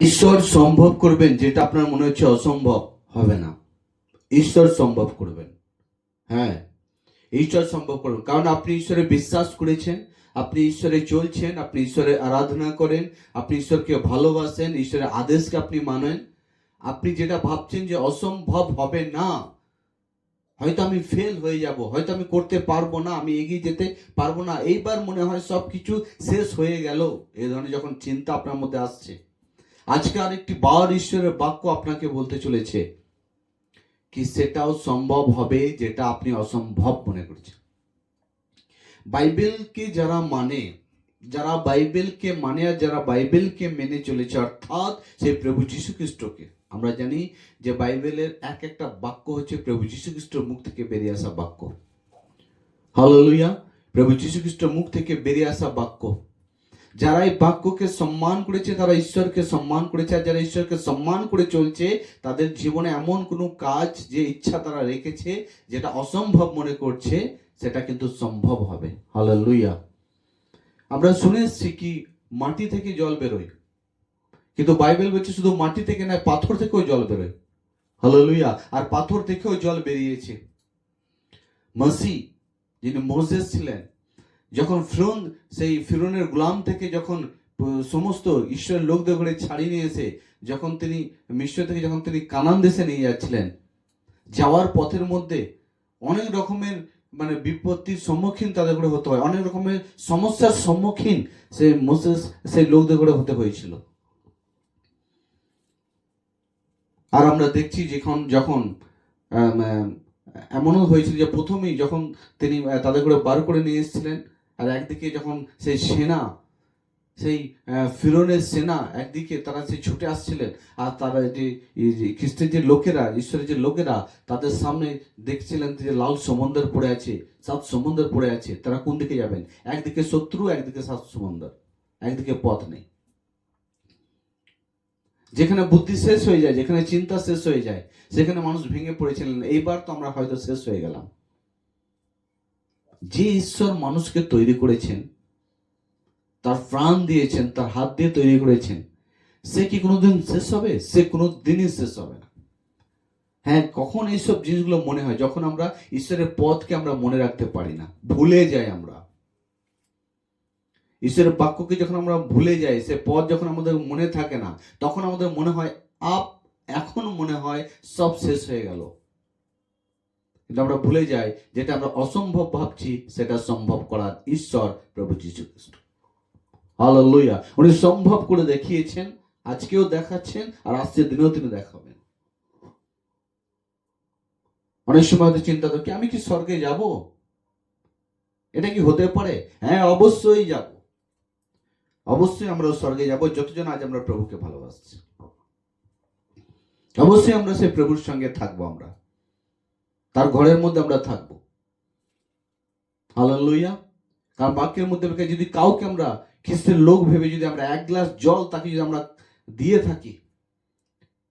ঈশ্বর সম্ভব করবেন যেটা আপনার মনে হচ্ছে অসম্ভব, হবে না। ঈশ্বর সম্ভব করবেন। হ্যাঁ, ঈশ্বর সম্ভব করবেন, কারণ আপনি ঈশ্বরে বিশ্বাস করেছেন, আপনি ঈশ্বরে চলছেন, আপনি ঈশ্বরের আরাধনা করেন, আপনি ঈশ্বরকে ভালোবাসেন, ঈশ্বরের আদেশকে আপনি মানেন। আপনি যেটা ভাবছেন যে অসম্ভব হবে না, হয়তো আমি ফেল হয়ে যাব, হয়তো আমি করতে পারবো না, আমি এগিয়ে যেতে পারবো না, এইবার মনে হয় সব কিছু শেষ হয়ে গেল, এই ধরনের যখন চিন্তা আপনার মধ্যে আসছে, আজকে আরেকটি বার ঈশ্বরের বাক্য আপনাকে বলতে চলেছে কি সেটাও সম্ভব হবে যেটা আপনি অসম্ভব মনে করছেন। বাইবেলকে যারা মানে, যারা বাইবেলকে মানে আর যারা বাইবেলকে মেনে চলেছে, অর্থাৎ সেই প্রভু যীশু খ্রিস্টকে, আমরা জানি যে বাইবেলের এক একটা বাক্য হচ্ছে প্রভু যীশু খ্রিস্টের মুখ থেকে বেরিয়ে আসা বাক্য। হালেলুয়া! প্রভু যীশু খ্রিস্টের মুখ থেকে বেরিয়ে আসা বাক্য। যারা এই বাক্যকে সম্মান করেছে তারা ঈশ্বরকে সম্মান করেছে, আর যারা ঈশ্বরকে সম্মান করে চলছে তাদের জীবনে এমন কোনো কাজ যে ইচ্ছা তারা রেখেছে যেটা অসম্ভব মনে করছে সেটা কিন্তু সম্ভব হবে। হালেলুয়া! আমরা শুনে এসেছি কি মাটি থেকে জল বেরোয়, কিন্তু বাইবেল বলছে শুধু মাটি থেকে নয়, পাথর থেকেও জল বেরোয়। হালেলুয়া! আর পাথর থেকেও জল বেরিয়েছে। মসি, যিনি মোসেস ছিলেন, যখন সেই ফিরৌনের গোলাম থেকে যখন সমস্ত ঈশ্বরের লোকদের করে ছাড়িয়ে নিয়ে এসে যখন তিনি মিশর থেকে যখন তিনি কানান দেশে নিয়ে যাচ্ছিলেন, যাওয়ার পথের মধ্যে অনেক রকমের বিপত্তির সম্মুখীন তাদের করে হতে হয়, অনেক রকমের সমস্যার সম্মুখীন মোসেস সেই লোকদের করে হতে হয়েছিল। আর আমরা দেখছি যখন এমনও হয়েছিল যে প্রথমেই যখন তিনি তাদের করে বার করে নিয়ে এসেছিলেন, আর একদিকে যখন সেই সেনা, সেই ফিরৌনের সেনা একদিকে তারা সেই ছুটে আসছিলেন, আর তারা যে খ্রিস্টের যে লোকেরা, ঈশ্বরের যে লোকেরা তাদের সামনে দেখছিলেন যে লাল সমুদ্র পড়ে আছে, সাত সমুদ্র পড়ে আছে, তারা কোন দিকে যাবেন? একদিকে শত্রু, একদিকে সাত সমুদ্র, একদিকে পথ নেই। যেখানে বুদ্ধি শেষ হয়ে যায়, যেখানে চিন্তা শেষ হয়ে যায়, সেখানে মানুষ ভেঙে পড়েছিলেন। এইবার তো আমরা হয়তো শেষ হয়ে গেলাম। যে ঈশ্বর মানুষকে তৈরি করেছেন, তার প্রাণ দিয়েছেন, তার হাত দিয়ে তৈরি করেছেন, সে কি কোনোদিন শেষ হবে? সে কোনোদিনই শেষ হবে না। হ্যাঁ, কখন এইসব জিনিসগুলো মনে হয়? যখন আমরা ঈশ্বরের পথকে আমরা মনে রাখতে পারি না, ভুলে যাই। আমরা ঈশ্বরের বাক্যকে যখন আমরা ভুলে যাই, সে পথ যখন আমাদের মনে থাকে না, তখন আমাদের মনে হয় এখন মনে হয় সব শেষ হয়ে গেল। কিন্তু আমরা ভুলে যাই যেটা আমরা অসম্ভব ভাবছি সেটা সম্ভব করার ঈশ্বর প্রভু যীশু খ্রিস্ট। হালেলুয়া! উনি সম্ভব করে দেখিয়েছেন, আজকেও দেখাচ্ছেন, আর আজকের দিনেও তিনি দেখাবেন। অনেক সময় হয়তো চিন্তা করি আমি কি স্বর্গে যাব? এটা কি হতে পারে? হ্যাঁ, অবশ্যই যাব, অবশ্যই আমরা স্বর্গে যাব যতজন আজ আমরা প্রভুকে ভালোবাসছি। অবশ্যই আমরা সেই প্রভুর সঙ্গে থাকবো, আমরা তার ঘরের মধ্যে আমরা থাকবো। হালেলুয়া! কারণ বাক্যের মধ্যে যদি কাউকে আমরা খ্রিস্টের লোক ভেবে যদি আমরা এক গ্লাস জল তাকে যদি আমরা দিয়ে থাকি,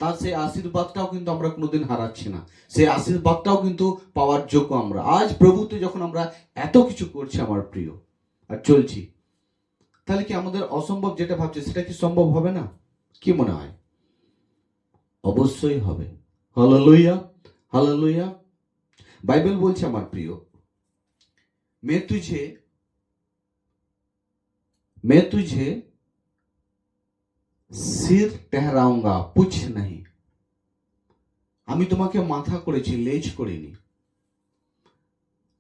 তার সেই আশীর্বাদটাও কিন্তু আমরা কোনোদিন হারাচ্ছি না, সেই আশীর্বাদটাও কিন্তু পাওয়ার যোগ্য আমরা। আজ প্রভুতে যখন আমরা এত কিছু করছি আমার প্রিয়, আর চলছি, তাহলে কি আমাদের অসম্ভব যেটা ভাবছি সেটা কি সম্ভব হবে না? কি মনে হয়? অবশ্যই হবে। হালেলুয়া! হালেলুয়া! বাইবেল বলছে আমার প্রিয়, मैं तुझे सिर टहराऊंगा पूछ नहीं। আমি তোমাকে মাথা করেছি, লেজ করিনি।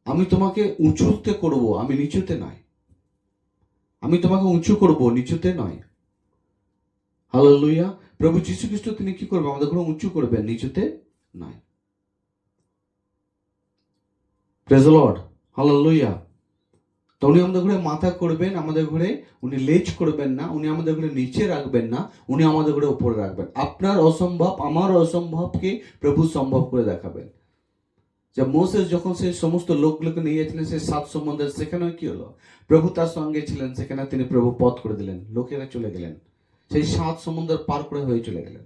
আমি তোমাকে উঁচুতে করব, আমি নিচুতে নয়। আমি তোমাকে উঁচু করব, নিচুতে নয়। হালেলুয়া! প্রভু যীশু খ্রিস্ট তিনি কি করবেন? আমাদের করে উঁচু করবেন, নিচুতে নয়। Praise the lord! হালেলুয়া! তো উনি আমাদের ঘরে মাথা করবেন, আমাদের ঘরে উনি লেজ করবেন না, উনি আমাদের ঘরে নিচে রাখবেন না, উনি আমাদের ঘরে উপরে রাখবেন। আপনার অসম্ভব, আমার অসম্ভবকে প্রভু সম্ভব করে দেখাবেন। যে মোসেস যখন সেই সমস্ত লোকগুলোকে নিয়ে যাচ্ছিলেন সেই সাত সমুদ্রের, সেখানেও কি হলো? প্রভু তার সঙ্গে ছিলেন, সেখানে তিনি প্রভু পথ করে দিলেন, লোকেরা চলে গেলেন, সেই সাত সমুদ্র পার করে হয়ে চলে গেলেন।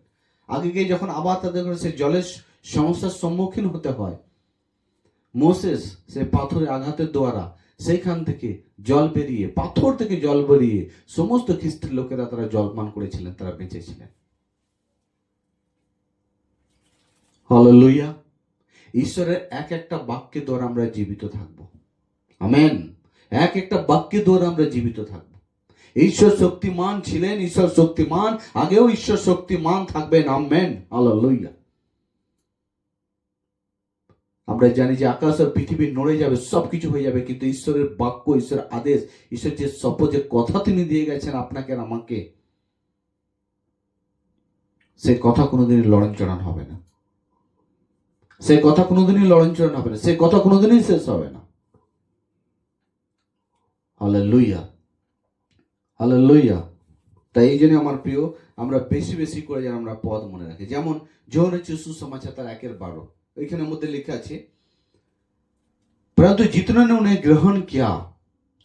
আগে গিয়ে যখন আবার তাদের ঘরে সেই জলের সমস্যার সম্মুখীন হতে হয়, মোসেস সেই পাথরের আঘাতের দ্বারা সেইখান থেকে জল বেরিয়ে, পাথর থেকে জল বেরিয়ে সমস্ত খ্রিস্টের লোকেরা তারা জল পান করেছিলেন, তারা বেঁচেছিলেন। হালেলুয়া। ঈশ্বরের এক একটা বাক্যের দ্বারা আমরা জীবিত থাকবো। আমেন। এক একটা বাক্যের দ্বারা আমরা জীবিত থাকবো। ঈশ্বর শক্তিমান ছিলেন, ঈশ্বর শক্তিমান, আগেও ঈশ্বর শক্তিমান থাকবেন। আমেন। হালেলুয়া। আমরা জানি যে আকাশ আর পৃথিবী নড়ে যাবে, সবকিছু হয়ে যাবে, কিন্তু ঈশ্বরের বাক্য, ঈশ্বরের আদেশ, ঈশ্বর যে শপথ, যে কথা তিনি দিয়ে গেছেন আপনাকে আর আমাকে, সে কথা কোনোদিনই লড়নচড়ান হবে না। সে কথা কোনোদিনই লড়নচড়ান হবে না। সে কথা কোনোদিনই শেষ হবে না। Hallelujah, hallelujah. তাই এই জন্য আমার প্রিয়, আমরা বেশি বেশি করে যেন আমরা পদ মনে রাখি। যেমন যোহনের সুসমাচার তার 1:12, ওইখানের মধ্যে লেখা আছে, परंतु जितनों ने उन्हें ग्रहण किया,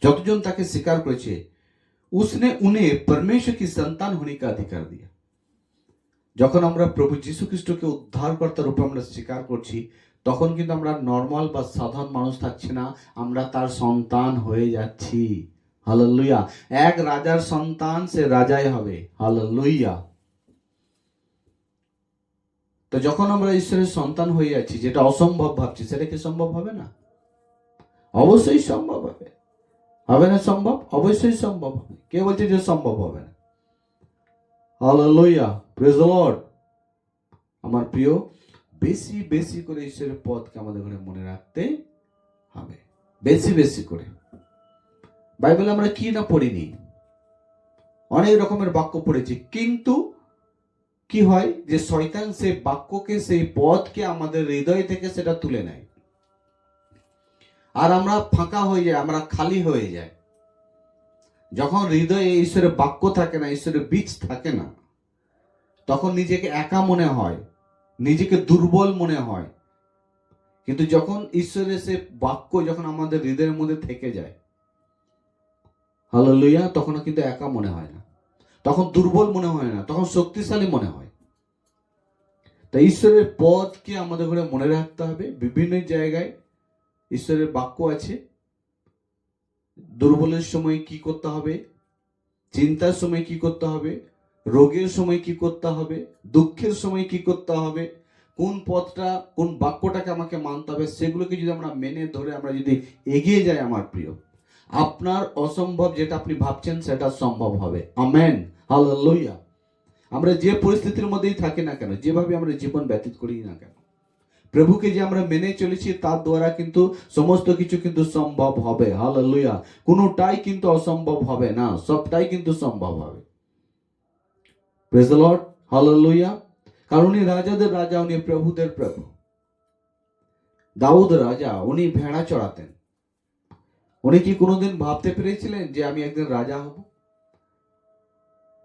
যতজন তাকে স্বীকার করেছে, उसने उन्हें परमेश्वर की संतान होने का अधिकार दिया। যখন আমরা প্রভু যীশু খ্রিস্টকে উদ্ধারকর্তা রূপে আমরা স্বীকার করছি, তখন কিন্তু আমরা নর্মাল বা সাধারণ মানুষ থাকছি না, আমরা তার সন্তান হয়ে যাচ্ছি। হালেলুয়া। এক রাজার সন্তান, সে রাজাই হবে। হালেলুয়া। তো যখন আমরা ঈশ্বরের সন্তান হয়ে যাচ্ছি, যেটা অসম্ভব ভাবছি, সেটা কি সম্ভব হবে না? অবশ্যই সম্ভব হবে। হবে না সম্ভব? অবশ্যই সম্ভব হবে। কে বলছে যে সম্ভব হবে না? Hallelujah, praise the lord. আমার প্রিয়, বেশি বেশি করে ঈশ্বরের পদকে আমাদের ঘরে মনে রাখতে হবে, বেশি বেশি করে। বাইবেলে আমরা কি না পড়িনি, অনেক রকমের বাক্য পড়েছি, কিন্তু কি হয় যে শয়তান সেই বাক্যকে, সেই পদকে আমাদের হৃদয় থেকে সেটা তুলে নেয়, আর আমরা ফাঁকা হয়ে যাই, আমরা খালি হয়ে যাই। যখন হৃদয়ে ঈশ্বরের বাক্য থাকে না, ঈশ্বরের বীজ থাকে না, তখন নিজেকে একা মনে হয়, নিজেকে দুর্বল মনে হয়। কিন্তু যখন ঈশ্বরের সে বাক্য যখন আমাদের হৃদয়ের মধ্যে থেকে যায়, হালেলুয়া, তখন কিন্তু একা মনে হয় না, তখন দুর্বল মনে হয় না, তখন শক্তিশালী মনে হয়। তাই ঈশ্বরের পদকে আমাদের ঘরে মনে রাখতে হবে। বিভিন্ন জায়গায় ঈশ্বরের বাক্য আছে। দুর্বলের সময় কি করতে হবে, চিন্তার সময় কি করতে হবে, রোগের সময় কি করতে হবে, দুঃখের সময় কি করতে হবে, কোন পথটা, কোন বাক্যটাকে আমাকে মানতে হবে, সেগুলোকে যদি আমরা মেনে ধরে আমরা যদি এগিয়ে যাই, আমার প্রিয়, আপনার অসম্ভব যেটা আপনি ভাবছেন সেটা সম্ভব হবে। আমেন। হালেলুয়া। আমরা যে পরিস্থিতির মধ্যেই থাকি না কেন, যেভাবে আমরা জীবন ব্যতীত করি না কেন, প্রভুকে যে আমরা মেনে চলেছি, তার দ্বারা কিন্তু সমস্ত কিছু কিন্তু সম্ভব হবে। হালেলুয়া। কোনোটাই কিন্তু অসম্ভব হবে না, সবটাই কিন্তু সম্ভব হবে। Praise the lord. হালেলুয়া। কারণ উনি রাজাদের রাজা, উনি প্রভুদের প্রভু। দাউদ রাজা, উনি ভেড়া চড়াতেন। উনি কি কোনোদিন ভাবতে পেরেছিলেন যে আমি একদিন রাজা হব?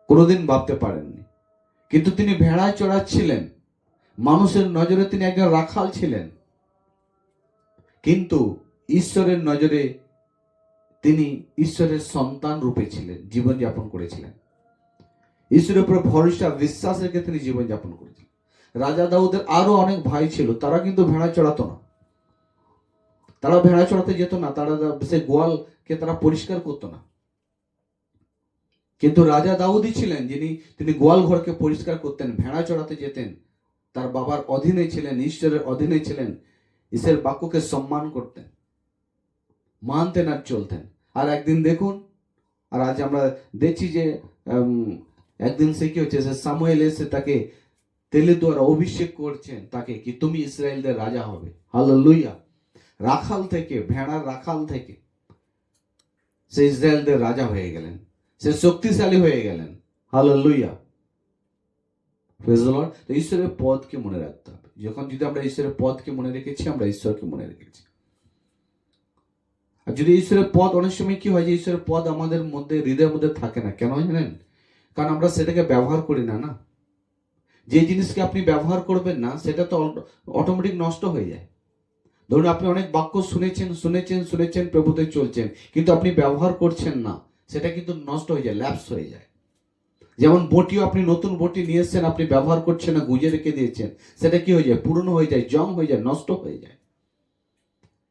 কোনোদিন ভাবতে পারেননি। কিন্তু তিনি ভেড়া চড়াচ্ছিলেন, মানুষের নজরে তিনি একজন রাখাল ছিলেন, কিন্তু ঈশ্বরের নজরে তিনি ঈশ্বরের সন্তান রূপে ছিলেন, জীবনযাপন করেছিলেন। ঈশ্বরের উপর ভরসা, বিশ্বাস রেখে তিনি জীবনযাপন করেছিলেন। রাজা দাউদের আরো অনেক ভাই ছিল, তারা কিন্তু ভেড়া চড়াতো না, তারা ভেড়া চড়াতে যেত না, তারা সে গোয়ালকে তারা পরিষ্কার করতো না। কিন্তু রাজা দাউদই ছিলেন তিনি গোয়াল ঘরকে পরিষ্কার করতেন, ভেড়া চড়াতে যেতেন, তার বাবার অধীনে ছিলেন, ঈশ্বরের অধীনে ছিলেন, ঈশ্বরের বাক্যকে সম্মান করতেন, মানতেন আর চলতেন। আর একদিন দেখুন, আর আজ আমরা দেখছি যে একদিন সে কি হচ্ছে, সে সামুয়েল এসে তাকে তেলের দ্বারা অভিষেক করছেন, তাকে কি তুমি ইসরায়েলদের রাজা হবে। হালেলুয়া। রাখাল থেকে, ভেড়ার রাখাল থেকে সে ইসরায়েলদের রাজা হয়ে গেলেন, সে শক্তিশালী হয়ে গেলেন। হালেলুয়া। Praise the lord. তো ঈশ্বরের পদকে মনে রাখতে হবে। যদি আমরা ঈশ্বরের পদকে মনে রেখেছি, আমরা ঈশ্বরকে মনে রেখেছি। আর যদি ঈশ্বরের পদ, অনেক সময় কি হয় যে ঈশ্বরের পদ আমাদের মধ্যে, হৃদয়ের মধ্যে থাকে না, কেন জানেন? কারণ আমরা সেটাকে ব্যবহার করি না। না, যে জিনিসকে আপনি ব্যবহার করবেন না, সেটা তো অটোমেটিক নষ্ট হয়ে যায়। ধরুন আপনি অনেক বাক্য শুনেছেন, প্রভুতে চলছেন, কিন্তু আপনি ব্যবহার করছেন না, সেটা কিন্তু নষ্ট হয়ে যায়, ল্যাপস হয়ে যায়। যেমন বটিও, আপনি নতুন বটি নিয়ে এসছেন, আপনি ব্যবহার করছেন না, গুঁজে রেখে দিয়েছেন, সেটা কি হয়ে যায়? পুরনো হয়ে যায়, জং হয়ে যায়, নষ্ট হয়ে যায়।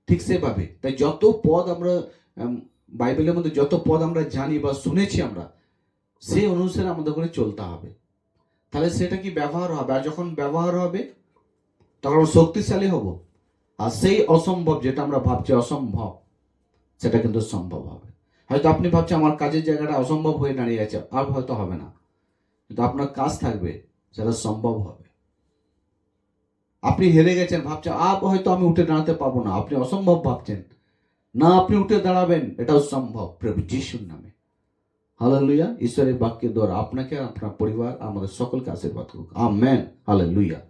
ঠিক সেভাবে তাই যত পদ আমরা বাইবেলের মধ্যে যত পদ আমরা জানি বা শুনেছি, আমরা সেই অনুসারে আমাদের করে চলতে হবে, তাহলে সেটা কি ব্যবহার হবে। আর যখন ব্যবহার হবে, তখন আমরা শক্তিশালী হব। আর সেই অসম্ভব যেটা আমরা ভাবছি অসম্ভব, সেটা কিন্তু সম্ভব হবে। হয়তো আপনি ভাবছেন আমার কাজের জায়গাটা অসম্ভব হয়ে দাঁড়িয়ে আছে, আর হয়তো হবে না, কিন্তু আপনার কাজ থাকবে, সেটা সম্ভব হবে। আপনি হেরে গেছেন, ভাবছেন হয়তো আমি উঠে দাঁড়াতে পারবো না, আপনি অসম্ভব ভাবছেন, না আপনি উঠে দাঁড়াবেন, এটাও সম্ভব প্রভু যিশুর নামে। হালেলুয়া। ঈশ্বরের বাক্যের দ্বারা আপনাকে, আপনার পরিবার, আমাদের সকলকে আশীর্বাদ করুক। আমেন। হালেলুয়া।